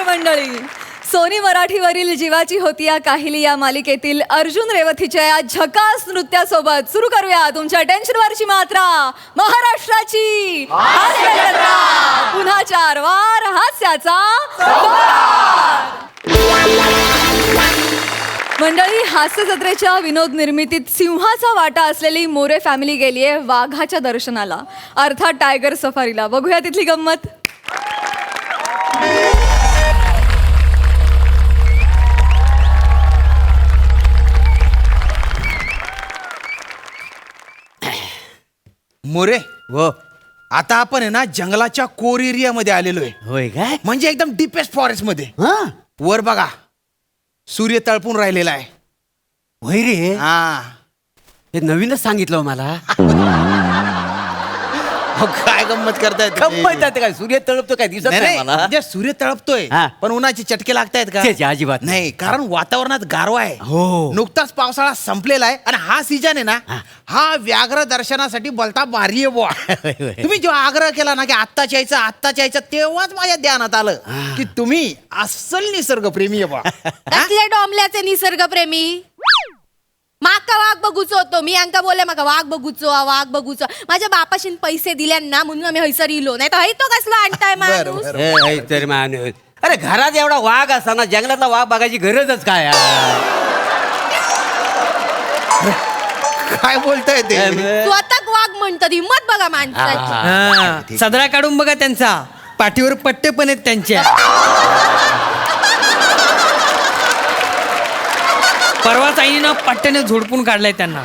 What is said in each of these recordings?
नमस्कार मंडळी. सोनी मराठीवरील जीवाची होती या काहिली या मालिकेतील अर्जुन रेवतीच्या या झकास नृत्यासोबत सुरू करूया तुमच्या टेन्शनवरची मात्रा, महाराष्ट्राची हास्य जत्रा. पुन्हा 4 वार हास्याचा मंडळी. हास्य जत्रेच्या विनोद निर्मितीत सिंहाचा वाटा असलेली मोरे फॅमिली गेलीये वाघाच्या दर्शनाला, अर्थात टायगर सफारीला. बघूया तिथली गंमत. मोरे हो. आता आपण आहे ना जंगलाच्या कोर एरियामध्ये आलेलो आहे. होय काय? म्हणजे एकदम डीपेस्ट फॉरेस्ट मध्ये. हा वर बघा सूर्य तळपून राहिलेला आहे. होय रे. हा हे नवीनच सांगितलं हो मला. अहो, काय गंमत करतायत तुम्ही? गंमत आहे काय? सूर्य तळपतो काय दिसत नाही, नाही नाही, मला. म्हणजे सूर्य तळपतोय हा. पण उन्हाचे चटके लागतायत का? त्याची अजिबात नाही, कारण वातावरणात गारवा आहे. हो. नुकताच पावसाळा संपलेला आहे आणि हा सीजन आहे ना, हा व्याघ्र दर्शनासाठी बोलता भारी आहे बुवा. तुम्ही जेव्हा आग्रह केला ना की आत्ताच यायचं तेव्हाच माझ्या ध्यानात आलं की तुम्ही अस्सल निसर्गप्रेमी आहे बुवा. कसले डोंबल्याचे निसर्गप्रेमी. माका वाघ बघूचो होतो मी. अंका बोलले माका वाघ बघूचो. माझ्या बापाशीन पैसे दिले ना म्हणून आम्ही हयसर इलो. नाही तर तो कसला आणताय माणूस. हे तर माणूस. अरे घरात एवढा वाघ असताना जंगलातला वाघ बघायची गरजच काय आहे? काय बोलताय ते? स्वतः वाघ म्हणतात. हिम्मत बघा माणसाची. सदरा काढून बघा त्यांचा, पाठीवर पट्टे पण आहेत त्यांच्या. परवाच आईनं पट्ट्याने झोडपून काढलाय त्यांना.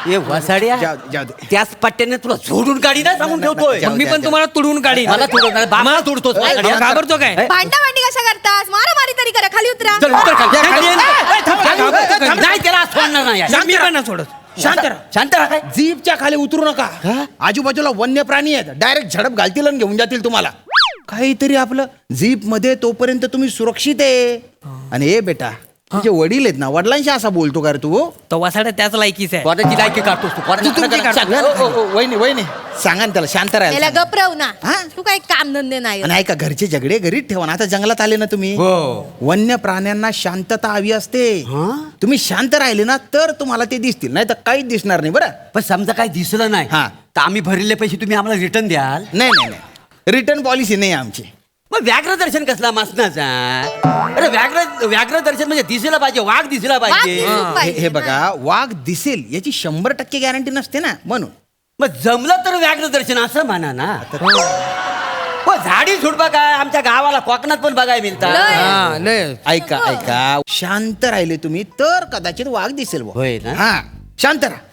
हे वसाड्या जाऊ दे. त्याच पट्ट्याने तुला झोडून काढी ना सांगून ठेवतोय. जाऊ मी पण तुम्हाला तुडवून काढीन. मला तुडवणार, बाबा तुडतोस. घाबरतो काय? भांडी कशा करतास? मारामारी तरी करा. खाली उतरा. चल, उतर खाली. खाली ये. घाबरतो का? नाही त्याला आज सोडणार नाही. मी पण नाही सोडत. शांत राहा. शांत राहा काय? जीपच्या खाली उतरू नका. आजूबाजूला वन्य प्राणी आहेत, डायरेक्ट झडप घालतील आणि घेऊन जातील तुम्हाला. काहीतरी आपलं जीप मध्ये तोपर्यंत तुम्ही सुरक्षित आहे. आणि हे बेटा, तुझे वडील आहेत ना, वडिलांशी असा बोलतो का रे तू? तो वासाड्या त्याच लायकीच आहे. कोणाची लायकी काढतोस तू? तू तुमची काढ. वहिनी सांगा ना त्याला शांत त्याला राहायला. गपरव ना. हा? तू काही काम धंदे नाही. आणि ऐका, घरचे झगडे घरीच ठेवा ना. आता जंगलात आले ना तुम्ही, वन्य प्राण्यांना शांतता हवी असते. तुम्ही शांत राहिले ना तर तुम्हाला ते दिसतील, नाही तर काहीच दिसणार नाही. बरं, पण समजा काही दिसलं नाही हा. तर आम्ही भरलेले पैसे तुम्ही आम्हाला रिटर्न द्याल? नाही, रिटर्न पॉलिसी नाही आमची. मग व्याघ्र दर्शन कसला मसनाचा? अरे व्याघ्र दर्शन म्हणजे दिसला पाहिजे, वाघ दिसला पाहिजे. वाघ हे बघा, वाघ दिसेल याची 100% गॅरंटी नसते ना, म्हणून. मग जमलं तर व्याघ्र दर्शन असं म्हणा ना. हो, झाडी झुडपा काय आमच्या गावाला कोकणात पण बघायला मिळतात. लय. ऐका, शांत राहिले तुम्ही तर कदाचित वाघ दिसेल बुवा. होय ना? हा, शांत राहा.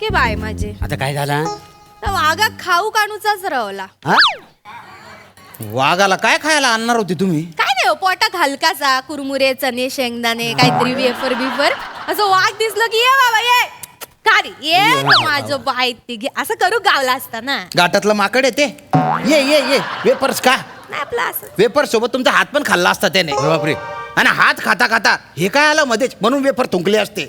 के बाय माझे. आता काय झाला? तर वाघा खाऊ काणूचाच रवला. हा? वाघाला काय खायला आणणार होते तुम्ही? काय नाही हो, पोटात हलकासा कुरमुरे, चणे, शेंगदाणे, काहीतरी वेफर बिफर. असं वाघ दिसलं की ये बाबा ये. कारी ये माझं बाय ते घे. असं करू गावला असता ना. गाठातलं माकड येते. ये वेपर्स का? नाही आपलं असं. वेपर सोबत तुमचा हात पण खाल्ला असता त्याने. बापरे. आणि हात खाता हे काय आलं मध्येच, म्हणून वेफर थुंकले असते.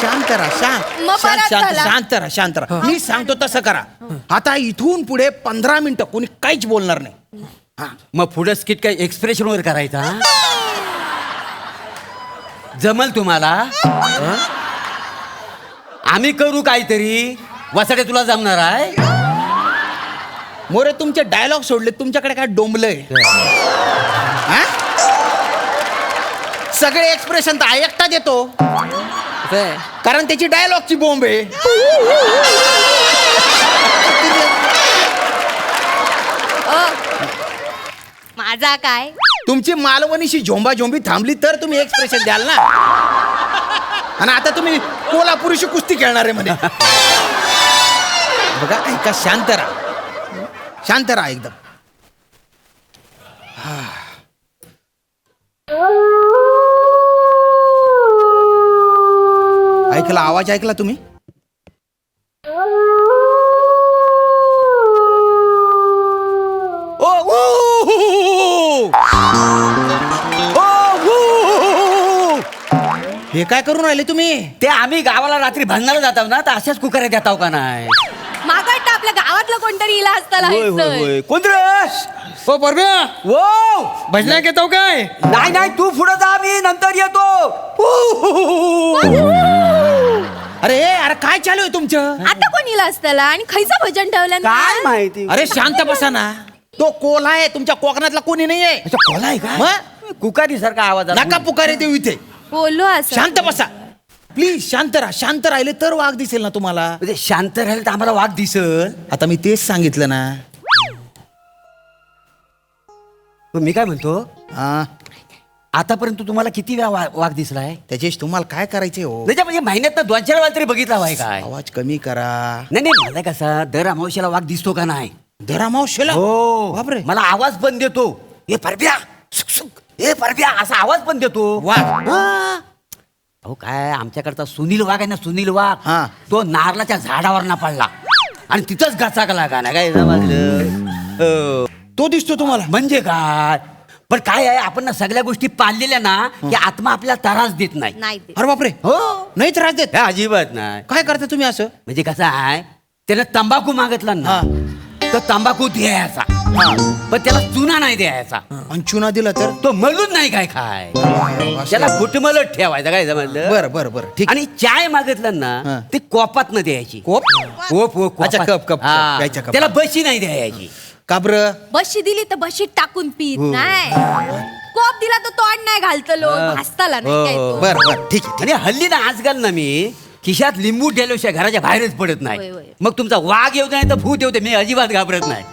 शांत राहा, मग बराच झाला. शांत राहा. मी सांगतो तसं करा. आता इथून पुढे 15 मिनिटं कोणी काहीच बोलणार नाही. मग पुढे स्किट काय एक्सप्रेशन वर करायचा? जमल तुम्हाला? आम्ही करू काहीतरी. वसाडे तुला जमणार आहे? मोरे, तुमचे डायलॉग सोडले, तुमच्याकडे काय डोंबलंय? हा? सगळे एक्सप्रेशन तर एकटा देतो, कारण त्याची डायलॉगची बॉम्ब आहे. माझा काय? तुमची मालवणीशी झोंबी थांबली तर तुम्ही एक्सप्रेशन द्याल ना. आणि आता तुम्ही कोल्हापुरीशी कुस्ती खेळणार आहे म्हणे. बघा, ऐका, शांत राहा एकदम. ऐकला आवाज? ऐकला तुम्ही? हे काय करून राहिले तुम्ही? ते आम्ही गावाला रात्री भांडणाला जाताव ना तर अशाच कुकाऱ्या देताव का नाही? मागा वाटतं आपल्या गावातलं कोणतरी इला असताना कोण रे? हो परम्या वो भजना घेतो काय? नाही नाही तू पुढे जा मी नंतर येतो. अरे अरे काय चालू आहे तुमचं? आता कोण इला असताना आणि खैचं भजन ठेवलं काय माहिती? अरे शांत बसा ना. तो कोल्हा आहे, तुमच्या कोकणातला कोणी नाहीये. अच्छा, कोला आहे का? मग कुकारी सारखा आवाज आला. नका पुकारे देऊ इथे. बोललो असं शांत बसा प्लीज. शांत राहा. शांत राहिले तर वाघ दिसेल ना तुम्हाला. म्हणजे शांत राहील तर आम्हाला वाघ दिसल. आता मी तेच सांगितलं ना. पण मी काय म्हणतो, हा, आतापर्यंत तुम्हाला किती वेळा वाघ दिसलाय? त्याच्याशी तुम्हाला काय करायचंय हो? त्याच्या म्हणजे महिन्यात 2-4 वेळा तरी बघितला वाय काय? आवाज कमी करा. नाही नाही मला कसा दर अमावश्याला वाघ दिसतो का नाही? धरामावशेला. हो बापरे. मला आवाज पण देतो. हे परब्या सुक सुक हे परब्या असा आवाज पण देतो. वाघ. हा. अहो काय आमच्याकडचा सुनील वाघ आहे ना, सुनील वाघ, हा. तो नारळाच्या झाडावर ना पडला आणि तिथंच गचाकला का ना काय समजलं? हो. तो दिसतो तुम्हाला? म्हणजे काय? पण काय आहे, आपण ना सगळ्या गोष्टी पाळलेल्या ना की आत्मा आपल्याला त्रास देत नाही. नाही ते. अरे बापरे. हो नाही त्रास देत? हे अजिबात नाही. काय करता तुम्ही असं? म्हणजे कसं आहे, त्याला तंबाखू मागितला ना तर तंबाखू द्यायचा, पण त्याला चुना नाही द्यायचा. आणि चुना दिला तर? तो मलून नाही काय खाय, त्याला घुटमलत ठेवायचं. काय समजलं? बरं बरं बरं ठीक. आणि चाय मागितलं ना हा. ते कोपात न द्यायची. कोप? कोप कोप अच्छा, कोपात. कप, कप, हा. प्यायच्या कपात. त्याला बशी नाही द्यायची. का बरं? बशी दिली तर बशीत टाकून पीत हो. नाही. कोप दिला तर तोंड नाही घालतं लोक भासताला नाही काय तो. बरं बरं ठीक आहे. आणि हल्ली ना आजकाल ना मी खिशात लिंबू ठेवल्याशिवाय घराच्या बाहेरच पडत होय, नाही. होय. मग तुमचा वाघ येऊ दे नाही तर भूत येऊ दे, मी अजिबात घाबरत नाही.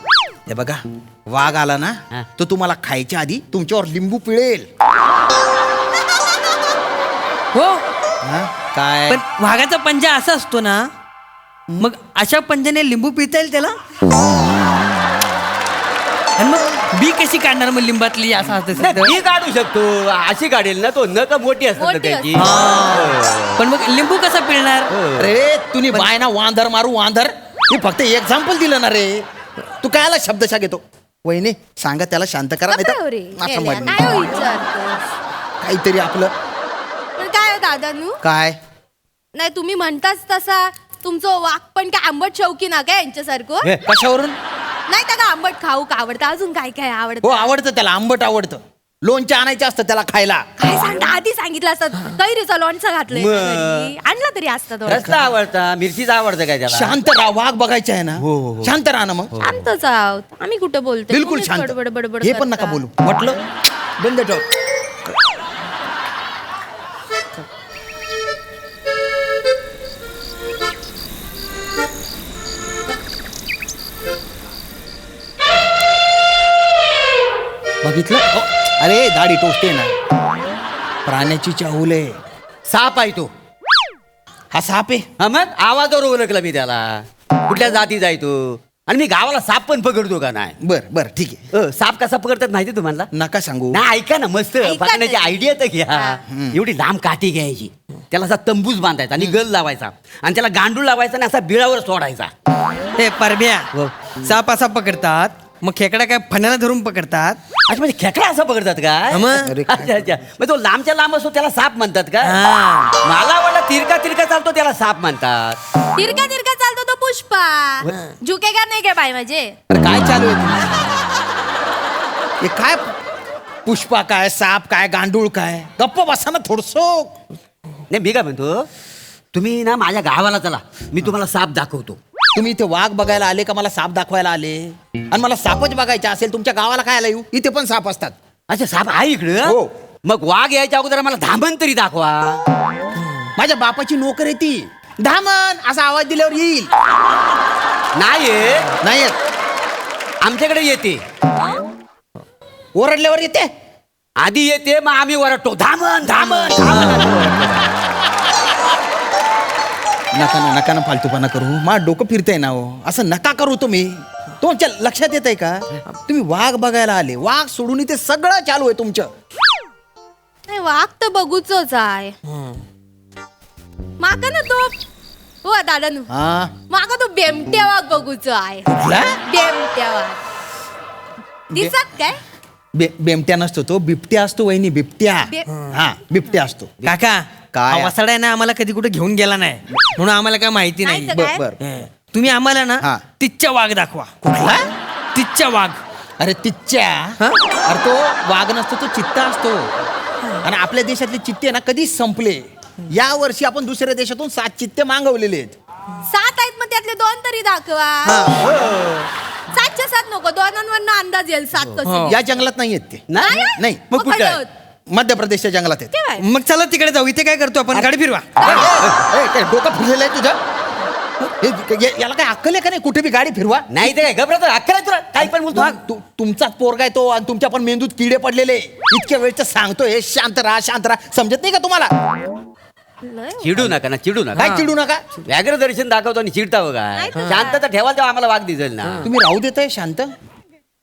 हे बघा, वाघ आला ना हा. तो तुम्हाला खायच्या आधी तुमच्यावर लिंबू पिळेल. हो हा? काय? पण वाघाचा पंजा असा असतो ना, मग अशा पंजाने लिंबू पिता येईल त्याला? आणि मग बी कशी काढणार मग लिंबातली असं असतं नाही, सगळं? मी काढू शकतो, अशी काढेल ना, तो नक मोठी असतात ना मोठी त्याची. पण मग लिंबू कसा पिळणार? अरे तुम्ही बाय ना वांधर मारू वांधर. मी फक्त एक्झाम्पल दिलं ना रे. तू कायला शब्दशा घेतो? वहिनी सांगा त्याला शांत करा. गप्प राहू रे. असं म्हण. काय हो विचारतोस? काहीतरी आपलं पण काय हो दादानू, काय. नाही तुम्ही म्हणताच तसा तुमचं वाक पण काय आंबट शौकी ना काय यांच्यासारखं? हे, कशावरून? नाही त्याला आंबट खाऊ का आवडतं, अजून काय काय हो आवडतं? आवडतं त्याला, आंबट आवडतं. लोणचं आणायचं असतं त्याला खायला. काय सांगता, आधी सांगितलं असतं. कैरीचा लोणचं घातलंय मग. घरी. आणलं तरी असतं थोडं. रस्ता आवडता, मिरचीचा आवडतं काय त्याला? शांत राहा. वाघ बघायचं आहे ना. हो, हो, हो. शांत राहा ना मग. शांतच आहोत आम्ही, कुठं बोलतो? बिलकुल शांत. बडबड बडबड हे पण नका करता. बोलू. म्हटलं बंद ठेव. बघितलं? अरे दाढी टोचते ना. प्राण्याची चाहूल आहे. साप आहे तो. हा साप आहे. हा मग आवाजावर ओळखला मी त्याला. कुठल्या जाती जाय तो. आणि मी गावाला साप पण पकडतो का नाही? बर बर ठीक आहे. साप कसा पकडतात माहिती तुम्हाला? नका सांगू. ना ऐका ना, मस्त ऐका पकडण्याची ना. आयडिया तर घ्या. एवढी लांब काठी घ्यायची, त्याला असा तंबूच बांधायचा आणि गल लावायचा आणि त्याला गांडूळ लावायचा आणि असा बिळावर सोडायचा. हे परब्या, साप असा पकडतात, मग खेकडा काय फण्याला धरून पकडतात? अच्छा, म्हणजे खेकडा असा पकडतात का? हा मग. अरे काय अच्छा अच्छा, मग तो लांबच्या लांब असतो त्याला साप म्हणतात का? हा. मला वाटलं तिरका तिरका चालतो त्याला साप म्हणतात. तिरका तिरका चालतो तो पुष्पा. झुके का नाही काय बाय माझे? अरे काय चालू आहे? हे काय पुष्पा काय, साप काय, गांडूळ काय? गप्प बसा ना थोडसो. नाही मी काय म्हणतो, तुम्ही ना माझ्या गावाला चला, मी तुम्हाला साप दाखवतो. तुम्ही इथे वाघ बघायला आले का मला साप दाखवायला आले? आणि मला सापच बघायचा असेल, तुमच्या गावाला काय आला येऊ? इथे पण साप असतात. अच्छा, साप आहे इकडं? हो. मग वाघ यायच्या अगोदर मला धामण तरी दाखवा. माझ्या बापाची नोकर आहे ती. धामन असा आवाज दिल्यावर येईल. नाही येत. नाही येत. आमच्याकडे येते. ओरडल्यावर येते. आधी येते, मग आम्ही वरटतो धामण धामण धामण. नका ना फालतूपणा करू. माझं डोकं फिरतंय ना हो. असं नका करू तुम्ही. तुमच्या लक्षात येत आहे का? तुम्ही वाघ बघायला आले, वाघ सोडून इथे सगळं चालू आहे तुमचं. नाही वाघ तर बघूच आहे. माका ना तो हो दादानू, हा माका तो बेमट्या वाघ बघूच आहे. कुठला? बेमट्या वाघ दिसत काय? बेमट्या नसतो तो, बिबट्या असतो वहिनी, बिबट्या. बे- हा बिबट्या असतो. काका, काय? वसाडा आहे ना आम्हाला कधी कुठे घेऊन गेला नाही म्हणून आम्हाला काय माहिती नाही नाही तर बर काय? बर हं. तुम्ही आम्हाला ना हा. तिच्या वाघ दाखवा कुठला? तिच्या वाघ अरे तिच्या अरे तो वाघ नसतो, तो चित्ता असतो. आणि आपल्या देशातले चित्ते ना कधीच संपले. या वर्षी आपण दुसऱ्या देशातून 7 चित्ते मागवलेले आहेत. 7 आहेत, मग त्यातले 2 तरी दाखवा. हो. 7च्या 7 नको, 2वरनं अंदाज येईल 7 कसे. या जंगलात नाही आहेत ते. नाही? नाही. मग कुठे आहे? मध्य प्रदेशच्या जंगलात आहेत. ते काय? मग चला तिकडे जाऊ. इथे काय करतो आपण गाडी फिरवा ए, काय डोकं फिरलेलं आहे तुझं? याला काय अक्कल आहे का नाही? कुठे बी गाडी फिरवा. नाही ते काय घबरत अक्कल तुला काही पण बोलतो तुमचाच पोरगा आहे तो, आणि तुमच्या पण मेंदूत किडे पडलेले. इतक्या वेळचं सांगतोय शांत राहा शांत राहा, समजत नाही का तुम्हाला? चिडू नका ना, चिडू नका. काय चिडू नका. व्याघ्र दर्शन दाखवतो आणि चिडता बघा. नाही तर शांतता ठेवाल तेव्हा आम्हाला वाघ दिसेल ना. तुम्ही राहू देताय शांत?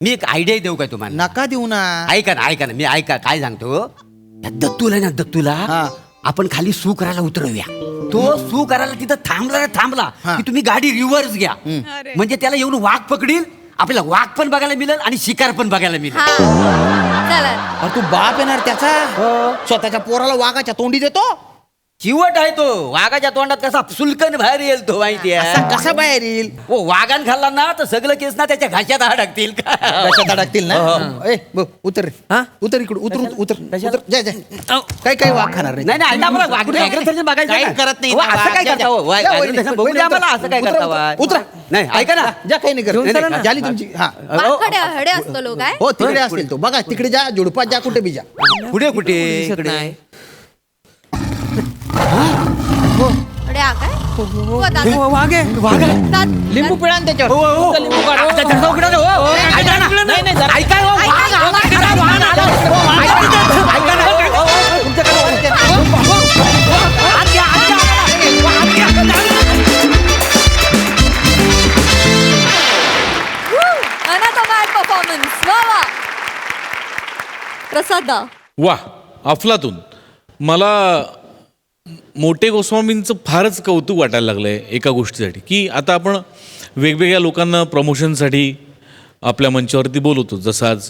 मी एक आयडिया देऊ काय तुम्हाला? नका देऊ ना. ऐका ना मी ऐका काय सांगतो. त्या दत्तूला ना दत्तूला हा. आपण खाली सू करायला उतरवूया. तो सू करायला तिथं थांबला हा. की तुम्ही गाडी रिव्हर्स घ्या. म्हणजे त्याला येऊन वाघ पकडील, आपल्याला वाघ पण बघायला मिळेल आणि शिकार पण बघायला मिळेल. हा. चला. अरे तू बाप येणार त्याचा, स्वतःच्या पोराला वाघाच्या तोंडी देतो. चिवट आहे तो. वाघाच्या तोंडात कसा सुलकन बाहेर येईल तो माहिती असा आहे. कसा बाहेर येईल? हो वाघान खाल्ला ना तर सगळं केस ना त्याच्या घाशात अडकतील का. कशात अडकतील ना? ए, उतर रे. हा? उतर इकडे, उतर. कशाला? जय जय. काही वाघ खाणार नाही. नाही नाही आम्हाला व्याघ्र दर्शन बघायचं काही ना. करत नाही. हो, असं काय जा, करता हो? जा, व्याघ्र वहिनी, दर्शन बघू वहिनी, द्या आम्हाला. उतरा, असं काय उतरा, करता उतरा. वा? उतरा. नाही ऐका ना. जा, काही नाही घेऊन चला ना. करत. झाली तुमची. हा वाघकडे हडे असतो लोक काय? हो तिकडे असेल तो. बघा तिकडे जा, झुडपात जा, कुठे बी जा. कुठे दिसत कुठे नाही. हडे हा काय? हो, दादा. हो, वाघ आहे दादा. लिंबू पिळा ना त्याच्यावर. चल, लिंबू काढ. आता धरतो उघडा ना, हो. ऐका ना. नाही, नाही, जरा- ऐका हो. ऐका, वाघ, ऐका, वाघ, ऐका, वाघ आला. हो, ऐका ना. ऐका ना. हो, हो, हो. तुमच्याकडे आत घ्या, आत घ्या. आत घ्या. अनाथमॅन परफॉर्मन्स. वा वा. प्रसादा. वा, अफलातून. मला मोठे गोस्वामींचं फारच कौतुक वाटायला लागलं आहे एका गोष्टीसाठी, की आता आपण वेगवेगळ्या लोकांना प्रमोशनसाठी आपल्या मंचावरती बोलवतो. जसं आज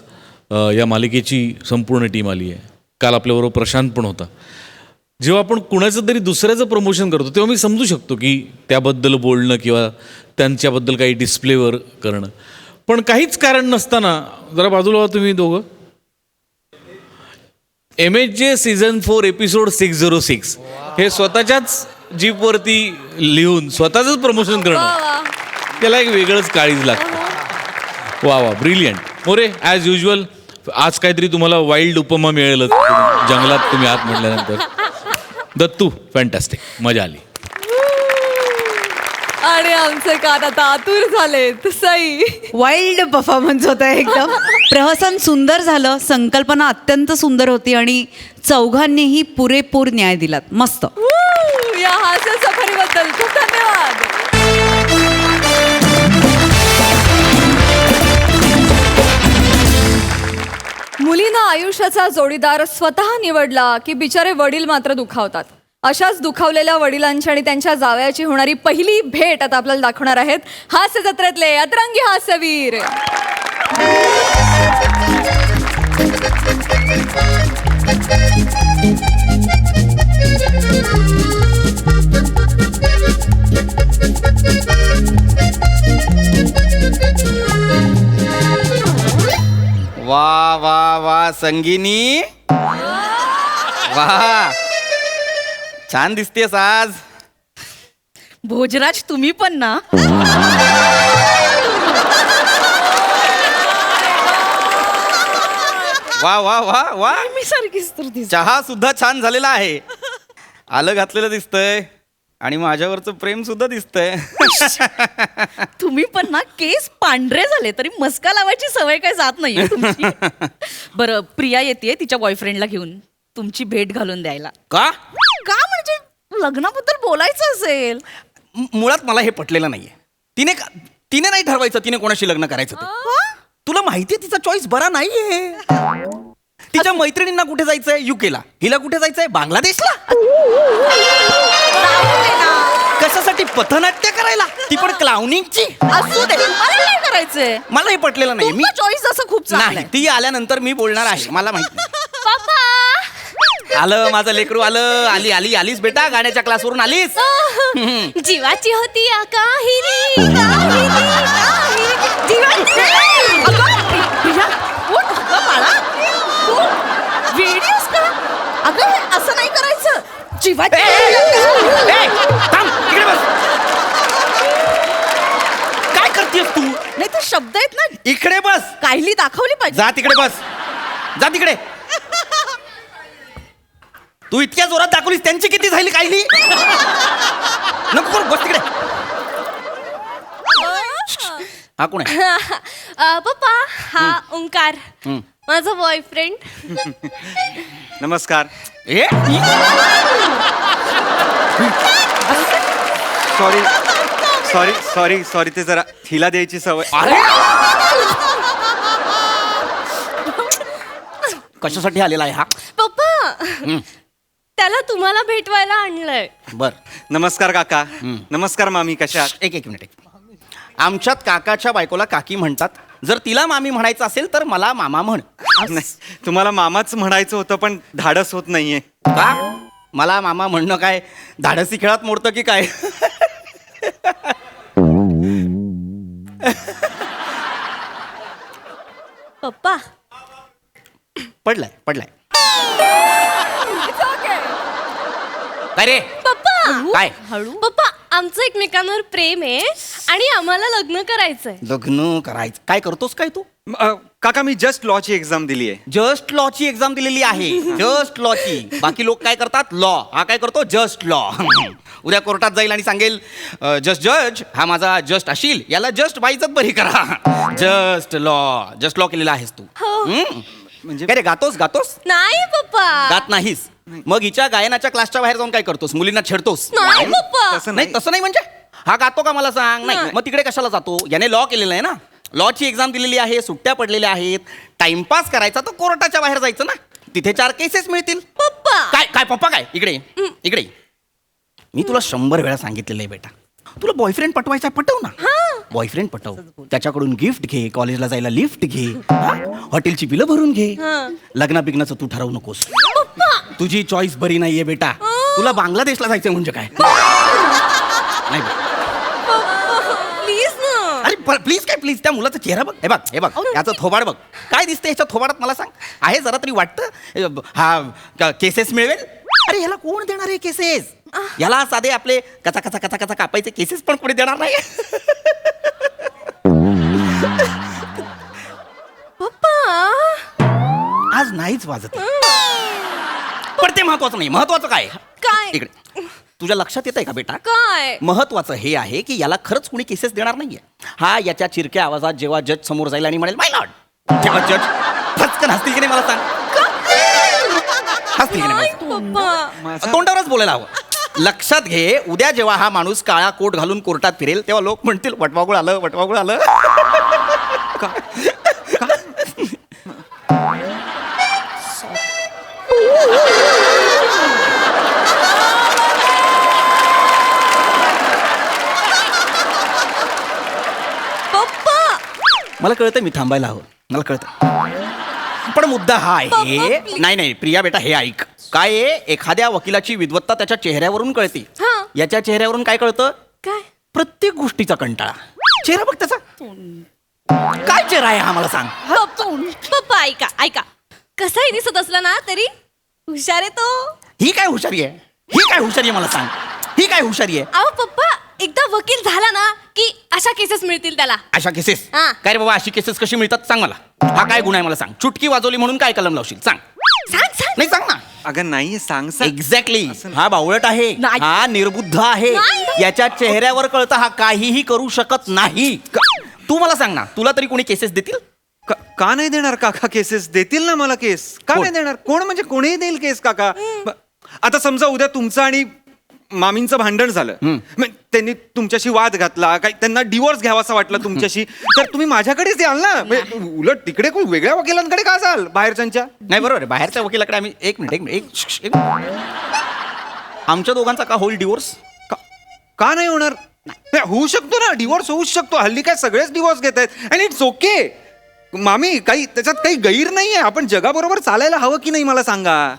या मालिकेची संपूर्ण टीम आली आहे. काल आपल्याबरोबर प्रशांत पण होता. जेव्हा आपण कुणाचं तरी दुसऱ्याचं प्रमोशन करतो तेव्हा मी समजू शकतो की त्याबद्दल बोलणं किंवा त्यांच्याबद्दल काही डिस्प्लेवर करणं. पण काहीच कारण नसताना, जरा बाजूला व्हा तुम्ही दोघं. MHJ सीझन 4 एपिसोड 606 हे स्वतःच्याच जीपवरती लिहून स्वतःच प्रमोशन वा करणं, वा. त्याला एक वेगळंच काळीज लागतं. वा वा, ब्रिलियंट. मोरे, ॲज युजल आज काहीतरी तुम्हाला वाईल्ड उपमा मिळेलच. जंगलात तुम्ही आत म्हटल्यानंतर. दत्तू, फॅन्टॅस्टिक, मजा आली. आणि आमचे कान आता आतुर झालेत. सई. वाईल्ड परफॉर्मन्स होता एकदम. प्रहसन सुंदर झालं, संकल्पना अत्यंत सुंदर होती आणि चौघांनीही पुरेपूर न्याय दिलात. मस्त. या हास्य सफरीबद्दल खूप धन्यवाद. मुलीनं आयुष्याचा जोडीदार स्वतः निवडला की बिचारे वडील मात्र दुखावतात. अशाच दुखावलेल्या वडिलांची आणि त्यांच्या जावयाची होणारी पहिली भेट आता आपल्याला दाखवणार आहेत हास्य जत्रेतले अतरंगी हास्यवीर. वा वा वा संगीनी, वा छान दिसतेस आज. भोजराज तुम्ही पण ना. वा वा वा वा, मी सारखीच तर दिसते. चहा सुद्धा छान झालेला आहे. आलं घातलेलं दिसतंय आणि माझ्यावरचं प्रेम सुद्धा दिसतंय. तुम्ही पण ना केस पांढरे झाले तरी मस्का लावायची सवय काय जात नाहीये तुमची. बरं, प्रिया येते तिच्या बॉयफ्रेंडला घेऊन तुमची भेट घालून द्यायला. का? का म्हणजे लग्नाबद्दल बोलायचं असेल. मुळात मला हे पटलेलं नाहीये. तिने नाही ठरवायचं तिने कोणाशी लग्न करायचं ते. तुला माहितीये तिचा चॉईस बरा नाहीये. तिच्या मैत्रिणींना कुठे जायचंय? युकेला. हिला कुठे जायचंय? बांगलादेशला. कशासाठी? पथनाट्य करायला, ती पण क्लाउनिंगची. असू दे, मला नाही करायचंय. मला हे पटलेलं नाही. मी चॉईस असं खूप चांगलं नाही, ती आल्यानंतर मी बोलणार आहे. मला माहिती नाही. पप्पा आलं माझं लेकरू आलं. आलीस बेटा, गाण्याच्या क्लासवरून आलीस. जीवाची होती या काहिली, जीवाची. वेडीस का अगं हे असं नाही करायचं. जीवाची थांब, इकडे बस. काय करतेस तू? नाही ते शब्द आहेत ना, इकडे बस. काहिली दाखवली पाहिजे. जा तिकडे बस. जा तिकडे. तू इतक्या जोरात दाखवलीस, त्यांची किती झाली काहिली? नको करू, बस तिकडे. हा कोण आहे? पप्पा हा ओंकार, माझा बॉयफ्रेंड. नमस्कार. ए सॉरी सॉरी सॉरी सॉरी ते जरा हिला द्यायची सवय. अरे कशासाठी आलेला आहे हा? पप्पा त्याला तुम्हाला भेटवायला आणलंय. बर. नमस्कार काका. नमस्कार मामी, कशा आहात? एक मिनिट. आमच्यात काकाच्या बायकोला काकी म्हणतात. जर तिला मामी म्हणायचं असेल तर मला मामा म्हण. नाही, तुम्हाला मामाच म्हणायचं होतं पण धाडस होत नाहीये. का? मला मामा म्हणणं काय धाडसी खेळात मोडतं की काय? पप्पा पडलाय. काय रे? पप्पा काय? पप्पा आमचं एकमेकांवर प्रेम आहे आणि आम्हाला लग्न करायचंय. लग्न करायचं? काय करतोस काय तू? काका मी जस्ट लॉची एक्झाम दिली आहे. जस्ट लॉची एक्झाम दिलेली आहे. जस्ट लॉची. बाकी लोक काय करतात? लॉ. हा काय करतो? Just law. उद्या कोर्टात जाईल आणि सांगेल जस्ट जज हा माझा जस्ट अशील, याला जस्ट बाईचत बरी करा. जस्ट लॉ केलेला आहेस तू. म्हणजे काय रे, गातोस? नाही पप्पा. गात नाहीस? मग हिच्या गायनाच्या क्लासच्या बाहेर जाऊन काय करतोस? मुलींना छेडतोस? नाही पप्पा. तसं नाही, तसं नाही. म्हणजे हा गातो का मला सांग? नाही. मग तिकडे कशाला जातो? याने लॉ केलेलं आहे ना. लॉची एक्झाम दिलेली आहे, सुट्ट्या पडलेल्या आहेत. टाइमपास करायचा तर कोर्टाच्या बाहेर जायचं ना. तिथे 4 केसेस मिळतील. पप्पा काय पप्पा काय? इकडे मी तुला 100 वेळा सांगितलेलं आहे बेटा, तुला बॉयफ्रेंड पटवायचा, पटव ना. बॉयफ्रेंड पटव, त्याच्याकडून गिफ्ट घे, कॉलेजला जायला लिफ्ट घे, हॉटेलची बिलं भरून घे. लग्ना बिग्नाचं तू ठरवू नकोस. तुझी चॉईस बरी नाहीये बेटा. तुला बांगलादेशला जायचंय म्हणजे काय? नाही प्लीज ना. अरे प्लीज काय प्लीज? त्या मुलाचा चेहरा बघ. हे बघ याचं थोबाड बघ. काय दिसतं याच्या थोबाडात मला सांग? आहे जरा तरी वाटतं हा केसेस मिळवेल? अरे याला कोण देणार आहे केसेस? याला साधे आपले कचा कचा कचा कचा कापायचे केसेस पण कोणी देणार नाही. पप्पा आज नाहीच वाजत. पण ते महत्वाचं नाही. महत्वाचं काय? काय? इकडे तुझ्या लक्षात येत आहे का बेटा? काय? महत्वाचं हे आहे की याला खरंच कुणी केसेस देणार नाहीये. हा याच्या चिरक्या आवाजात जेव्हा जज समोर जाईल आणि म्हणेल माय लॉर्ड, तेव्हा जज फटकन हसतील की नाही मला सांग? हसतील की नाही? पप्पा तोंडावरच बोलायला हवं. लक्षात घे, उद्या जेव्हा हा माणूस काळा कोट घालून कोर्टात फिरेल तेव्हा लोक म्हणतील वटवागुळ आलं. पप्पा मला कळतं मी थांबायला हवं, मला कळतं. पण मुद्दा हा आहे. नाही प्रिया बेटा, हे ऐक. काय आहे, एखाद्या वकिलाची विद्वत्ता त्याच्या चेहऱ्यावरून कळते. याच्या चेहऱ्यावरून काय कळतं? काय? प्रत्येक गोष्टीचा कंटाळा. चेहरा बघ त्याचा. काय चेहरा आहे हा मला सांग? पप्पा ऐका कसाही दिसत असला ना तरी हुशार आहे तो. ही काय हुशारी आहे मला सांग? ही काय हुशारी आहे? अहो पप्पा, एकदा वकील झाला ना की अशा केसेस मिळतील त्याला. अशा केसेस? हा. काय रे बाबा, अशी केसेस कशी मिळतात सांग मला. हा काय गुन्हा आहे मला सांग? चुटकी वाजवली म्हणून काय कलम लावशील सांग? नाही सांग ना. अगं नाही, सांग. एक्झॅक्टली. हा बावळट आहे, नाही. हा निर्बुद्ध आहे. नाही. याच्या चेहऱ्यावर कळतं हा काहीही करू शकत नाही. तू मला सांग ना, तुला तरी कोणी केसेस देतील? का नाही देणार काका? केसेस देतील ना मला. केस का कोण? नाही देणार? कोण म्हणजे कोणीही देईल केस काका. आता समजा उद्या तुमचं आणि मामींचं भांडण झालं, मग त्यांनी तुमच्याशी वाद घातला, काही त्यांना डिवोर्स घ्यावासा वाटला तुमच्याशी, तर तुम्ही माझ्याकडेच याल ना. उलट तिकडे कोण वेगळ्या वकिलांकडे का जाल बाहेरच्यांच्या? नाही बरोबर आहे. बाहेरच्या वकिलाकडे आम्ही एक मिनिट आमच्या दोघांचा का होईल डिवोर्स? का नाही होणार? होऊ शकतो ना, डिवोर्स होऊ शकतो. हल्ली काय सगळेच डिवोर्स घेत आहेत. And it's okay. मामी काही त्याच्यात काही गैर नाहीये. आपण जगाबरोबर चालायला हवं की नाही मला सांगा.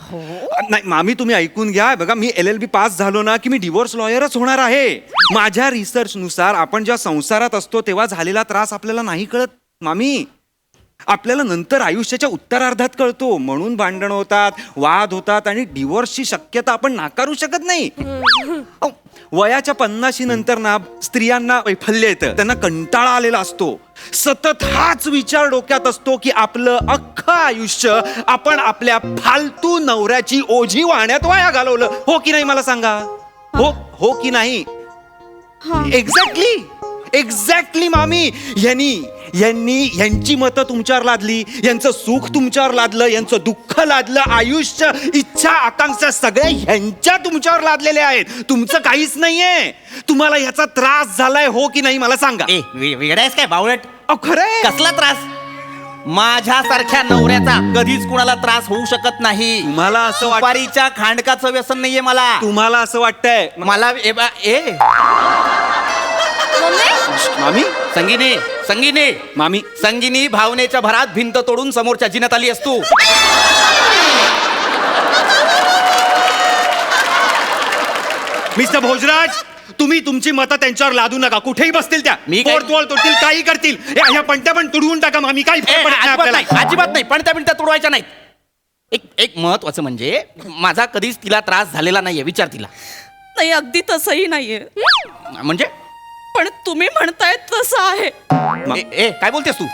नाही मामी तुम्ही ऐकून घ्या. बघा मी LLB पास झालो ना की मी डिवोर्स लॉयरच होणार आहे. माझ्या रिसर्च नुसार आपण जेव्हा संसारात असतो तेव्हा झालेला त्रास आपल्याला नाही कळत मामी. आपल्याला नंतर आयुष्याच्या उत्तरार्धात कळतो. म्हणून भांडण होतात, वाद होतात आणि डिवोर्सची शक्यता आपण नाकारू शकत नाही. अहो, वयाच्या 50 नंतर ना स्त्रियांना वैफल्य येतं, त्यांना कंटाळा आलेला असतो. सतत हाच विचार डोक्यात असतो की आपलं अख्खं आयुष्य आपण आपल्या फालतू नवऱ्याची ओझी वाहण्यात वाया घालवलं. हो की नाही मला सांगा. हो की नाही. एक्झॅक्टली मामी. यांची मतं तुमच्यावर लादली, यांचं सुख तुमच्यावर लादलं, यांचं दुःख लादलं, आयुष्य, इच्छा, आकांक्षा सगळ्या ह्यांच्या तुमच्यावर लादलेल्या आहेत. तुमचं काहीच नाहीये. तुम्हाला याचा त्रास झालाय हो की नाही मला सांगा. वेडायस काय बावळट. खरंय. कसला त्रास. माझ्यासारख्या नवऱ्याचा कधीच कुणाला त्रास होऊ शकत नाही. तुम्हाला असं सुपारीच्या खांडकाचं व्यसन नाहीये मला. तुम्हाला असं वाटतंय मला मामी. संगीनी मामी संगीनी भावनेच्या भरात भिंत तोडून समोरच्या जिन्यात आली असतो. मिस्टर भोजराज तुम्ही तुमची मतं त्यांच्यावर लादू नका. कुठेही बसतील त्या. मी काय- फोर्थ वॉल तोडतील, काही करतील. ह्या पणत्या पण तुडवून टाका मामी. काही फरक पडत नाही आपल्याला. अजिबात नाही. पण त्या मिनिटात तोडवायच्या नाहीत. एक महत्वाचं म्हणजे माझा कधीच तिला त्रास झालेला नाहीये. विचार तिला. नाही अगदी तसंही नाहीये. म्हणजे पण तुम्ही म्हणताय तसं आहे. काय बोलतेस तू.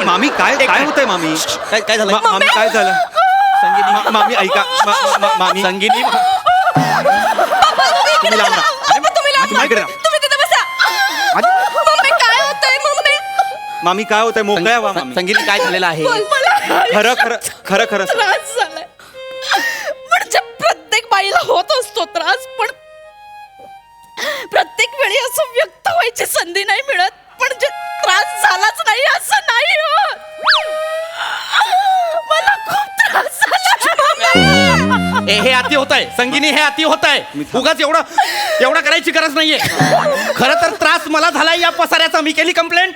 मामी काय होतंय मामी. काय झालं. मामी काय झालं. मामी ऐका. मामी संगीनी तुम्ही लांब राहा. तुम्ही इकडे राहा. तुम्ही तिथे बसा. मम्मी काय होतंय मम्मी. मामी काय होतंय मोकळ्या व्हा मामी. संगीनी काय झालेलं आहे. खरं त्रास झालाय. म्हणजे प्रत्येक बाईला होत असतो त्रास, पण प्रत्येक वेळी असं व्यक्त व्हायची संधी नाही मिळत. पण जे त्रास झालाच नाही असं नाही होत. मला खूप त्रास झाला. हे अति होत आहे संगीनी. हे अति होत आहे. उगाच एवढं करायची गरज नाहीये. खरं तर त्रास मला झालाय या पसाऱ्याचा. मी केली कंप्लेंट.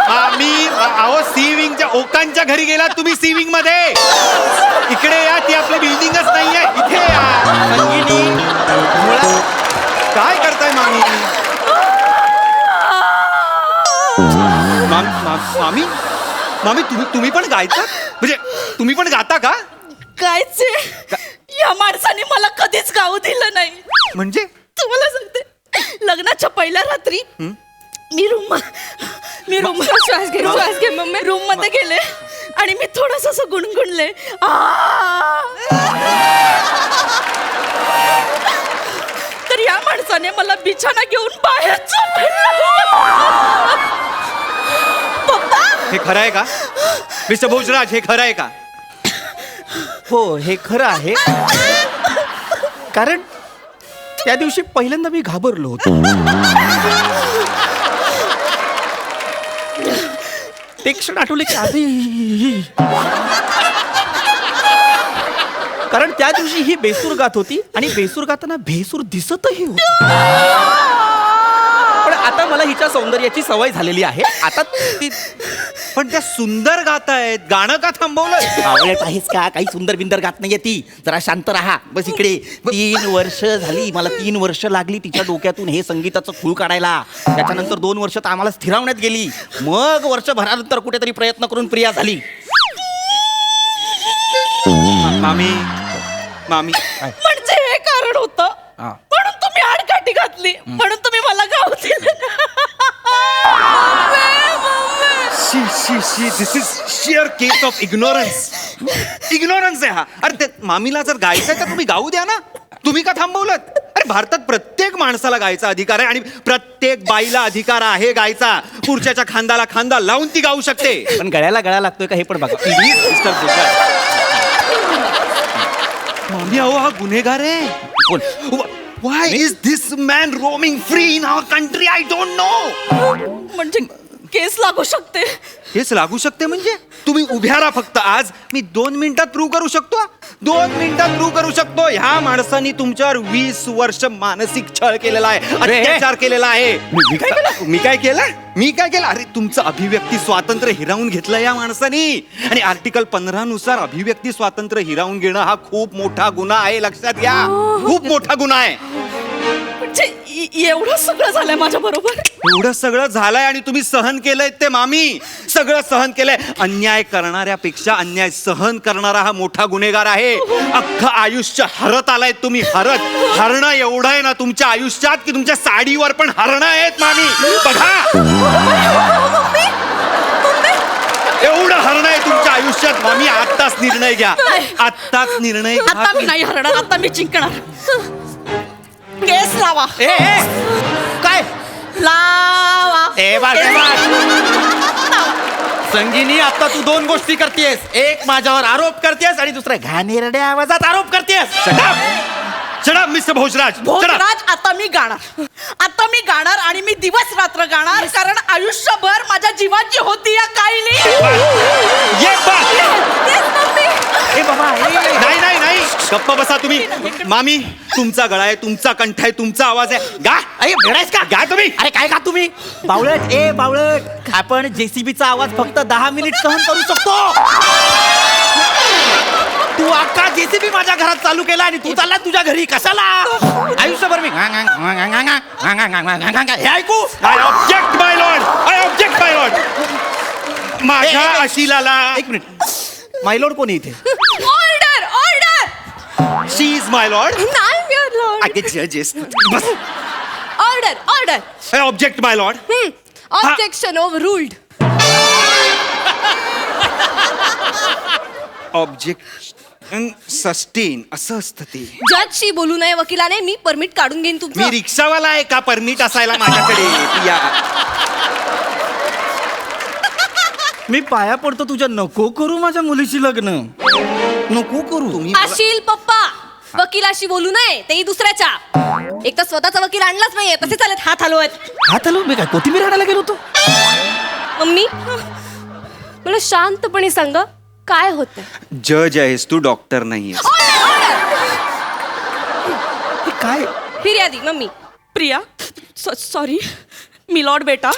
मामी अहो सी विंगच्या ओकांच्या घरी गेला तुम्ही. सी विंग मध्ये इकडे या. ती आपली बिल्डिंगच नाहीये. इथे या. संगीनी काय करताय मामी. मामी मामी तुम्ही पण गायता. म्हणजे तुम्ही पण गाता का. कायचे या माणसाने मला कधीच गाऊ दिलं नाही. म्हणजे तुम्हाला सांगते लग्नाच्या पहिल्या रात्री मी रूम श्वास घे मम्मी. रूम मध्ये गेले आणि मी थोडस असं गुणगुणले. तर या माणसाने मला बिछाना घेऊन बाहेर पप्पा. हे खरं आहे का मिस्टर भोजराज. हे खरं आहे का. हो हे खरं आहे. कारण त्या दिवशी पहिल्यांदा मी घाबरलो होतो. ते क्षण आठवले की आधी. कारण त्या दिवशी ही बेसूर गात होती आणि बेसूर गाताना बेसूर दिसतही होती. पण आता मला हिच्या सौंदर्याची सवय झालेली आहे. आता ती पण त्या सुंदर गातायत. गाणं का थांबवलं. आवडत आहेस का. काही सुंदर बिंदर गात नाहीये ती. जरा शांत राहा. बस इकडे. 3 वर्ष झाली. मला 3 वर्ष लागली तिच्या डोक्यातून हे संगीताचं खूळ काढायला. त्याच्यानंतर 2 वर्ष तर आम्हाला स्थिरावण्यात गेली. मग वर्षभरानंतर कुठेतरी प्रयत्न करून प्रिया झाली. मामी म्हणजे हे कारण होतं. म्हणून तुम्ही आडकाठी घातली. म्हणून तुम्ही मला गाऊ दिलं. This is sheer case of ignorance आहे हा. अरे ते मामीला जर गायचं तर तुम्ही गाऊ द्या ना. तुम्ही का थांबवलं. अरे भारतात प्रत्येक माणसाला गायचा अधिकार आहे आणि प्रत्येक बाईला अधिकार आहे गायचा. पुढच्याच्या खांद्याला खांदा लावून ती गाऊ शकते. पण गळ्याला गळा लागतोय का हे पण बघा. Please mister Bhojraj. मामी अहो हा गुन्हेगार आहे. Why is this man roaming free in our country? I don't know. म्हणजे केस लागू शकते. हेच लागू शकते म्हणजे तुम्ही उभ्या राहा फक्त. आज मी 2 मिनिटात प्रूव्ह करू शकतो. 2 मिनिटात प्रूव्ह करू शकतो. ह्या माणसाने तुमच्यावर 20 वर्ष मानसिक छळ केलेला आहे, अत्याचार केलेला आहे. मी काय केलं? अरे तुमचं अभिव्यक्ती स्वातंत्र्य हिरावून घेतलं या माणसाने. आणि आर्टिकल 15 नुसार अभिव्यक्ती स्वातंत्र्य हिरावून घेणं हा खूप मोठा गुन्हा आहे, लक्षात घ्या. खूप मोठा गुन्हा आहे. म्हणजे एवढं सगळं झालंय माझ्या बरोबर. एवढं सगळं झालंय आणि तुम्ही सहन केलंय ते मामी. सगळं सहन केलंय. अन्याय करणाऱ्यापेक्षा अन्याय सहन करणारा हा मोठा गुन्हेगार आहे. अख्खं आयुष्य हरत आलाय तुम्ही. हरणं एवढं आहे ना तुमच्या आयुष्यात की तुमच्या साडीवर पण हरणं आहेत मामी. बघा एवढं हरणं आहे तुमच्या आयुष्यात मामी. आत्ताच निर्णय घ्या. आत्ताच निर्णय घ्या. आता मी नाही हरणार. आता मी जिंकणार. केस लावा. काय लावा. संगीनी, आता तू 2 गोष्टी करतेस. एक माझ्यावर आरोप करतेस आणि दुसरा घाणेरड्या आवाजात आरोप करतेस. चढा मिस्टर भोजराज. भोजराज, आता मी गाणार आणि मी दिवस रात्र गाणार. कारण आयुष्यभर माझ्या जीवाची होती या कायली. नाही गप्प बसा तुम्ही. मामी तुमचा गळा आहे, तुमचा कंठ आहे, तुमचा आवाज आहे. गा. अरे भेडायस का? गा तुम्ही. अरे काय का तुम्ही? बावळट, आपण जेसीबीचा आवाज फक्त 10 मिनिट सहन करू शकतो. तू अख्खा जेसीबी माझ्या घरात चालू केला आणि तू चालला तुझ्या घरी. कशाला? आयुष्यभर मी हे ऐकू. I object my lord. माझ्या अशिलाला. एक मिनिट. मायलोड कोणी इथे? Order. She is my lord. नाही युअर लॉर्ड. आय गेट जजेस. बस. Order. I object my lord. Objection overruled. Object sustain असं असतं ते. जजशी बोलू नये वकिलाने. मी परमिट काढून घेईन मी तुमचं. रिक्षावाला आहे का परमिट असायला माझ्याकडे? या. मी पाया पडतो तुझ्या. नको करू माझ्या मुलीशी लग्न. नको करू. तुम्ही अशील पप्पा. वकिलाशी बोलू नये, तेही दुसऱ्याच्या. एक तर स्वतःचा वकील आणलाच नाहीये, तसे चालत हात हलवत. हात हलवून मी काय कोथिंबीर आणायला गेलो होतो? मम्मी, मला शांतपणे सांगा काय होतंय. जज आहेस तू, डॉक्टर नाहीयेस. काय फिर्यादी मम्मी. प्रिया, सॉरी मिलॉर्ड बेटा.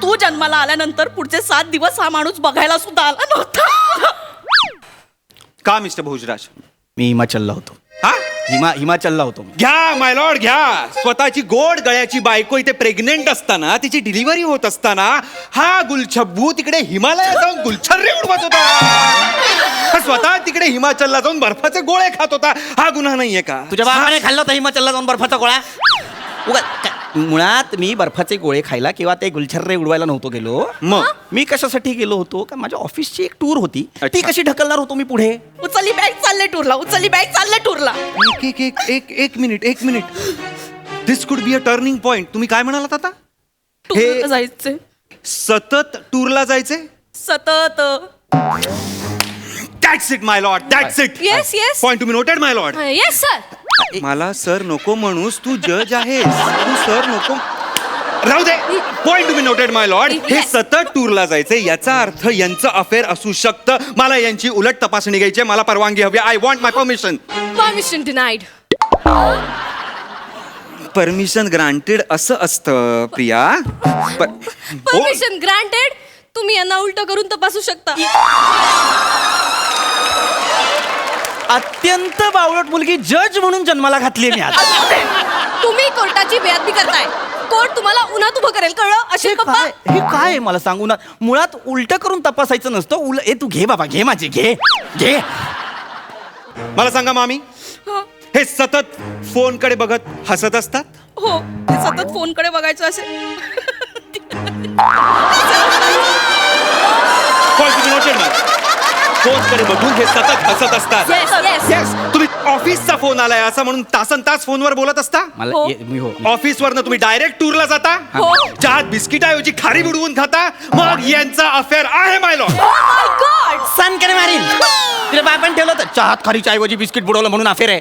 तू जन्माला आल्यानंतर पुढचे 7 दिवस हा माणूस बघायला सुद्धा आला नव्हता. का मिस्टर भोजराज? मी हिमाचलला होतो. हा? हिमाचलला होतो मी. घ्या माय लॉर्ड घ्या. स्वतःची गोड गळ्याची बायको इथे प्रेग्नेंट असताना, तिची डिलिव्हरी होत असताना हा गुलछब्बू तिकडे हिमालयात जाऊन गुलछर्रे उडवत होता. हा स्वतः तिकडे हिमाचलला जाऊन बर्फाचे गोळे खात होता. हा गुन्हा नाहीये का? तुझ्या बाबाने खाल्ला होता हिमाचलला जाऊन बर्फाचा गोळा? मुळात मी बर्फाचे गोळे खायला किंवा ते गुलछर्रे उडवायला नव्हतो गेलो. मग मी कशासाठी गेलो होतो का माझ्या ऑफिसची एक टूर होती. ती अच्छा. कशी ढकलणार होतो मी पुढे. उचलली बॅग चालले टूरला. एक minute. This could be a turning point. तुम्ही काय म्हणालात आता? टूरला जायचे. सतत टूरला जायचे. सतत. That's it my Lord. That's it. Yes, yes. Point तुम्ही नोटेड माय लॉर्ड. Yes sir. मला सर नको म्हणूस. तू जज आहेस. तू सर नको. राहू दे. पॉइंट तुम्ही नोटेड माय लॉर्ड. हे सतत टूरला जायचे याचा अर्थ यांचं अफेअर असू शकतं. मला यांची उलट तपासणी घ्यायची. मला परवानगी हवी. I want my permission. Permission denied. Permission granted असं असतं प्रिया. Permission granted. तुम्ही यांना उलट करून तपासू शकता. अत्यंत बावळट मुलगी जज म्हणून जन्माला घातली मी आज. तुम्ही कोर्टाची बेअदबी करताय. कोर्ट तुम्हाला उन्हात उभं करेल, कळलं? असे पप्पा. हे काय आहे मला सांगू ना. मुळात उलट करून तपासायचं नसतं. ए तू घे बाबा, घे माझे, घे. मला सांगा मामी, हे सतत फोन कडे बघत हसत असतात? हो, ते सतत फोनकडे बघायचं असेल. फोन कडे बघून हे सतत हसत असतात. Yes, yes. Yes. तुम्ही ऑफिसचा फोन आलाय असं म्हणून तासन तास फोनवर बोलत असता. हो. ऑफिसवरनं तुम्ही डायरेक्ट टूरला जाता. हो. चहात बिस्किटाऐवजी खारी बुडवून खाता. मग यांचा अफेअर आहे माय लॉर्ड. Oh my God. सन करे मारीन. तुला बापान ठेवलं होतं चहात खारीच्या ऐवजी बिस्किट बुडवलं म्हणून अफेअर आहे.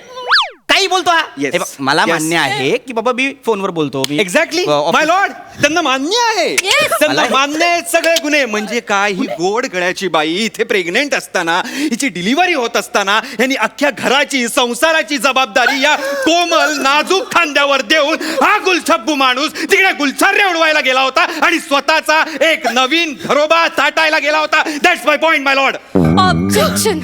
काही बोलतो हा. Yes. हे बघ, मला Yes. मान्य आहे की बाबा मी फोनवर बोलतो मी एक्झॅक्टली office- माय लॉर्ड, त्यांना मान्य आहे. त्यांना मला- मान्य आहेत सगळे गुन्हे. म्हणजे काय, ही गोड गळ्याची बाई इथे प्रेग्नेंट असताना, हिची डिलिव्हरी होत असताना, यांनी अख्ख्या घराची संसाराची जबाबदारी या कोमल नाजूक खांद्यावर देऊन हा गुलछब्बू माणूस तिकडे गुलछर्रे उडवायला गेला होता आणि स्वतःचा एक नवीन घरोबा थाटायला गेला होता. That's my point my lord. Objection.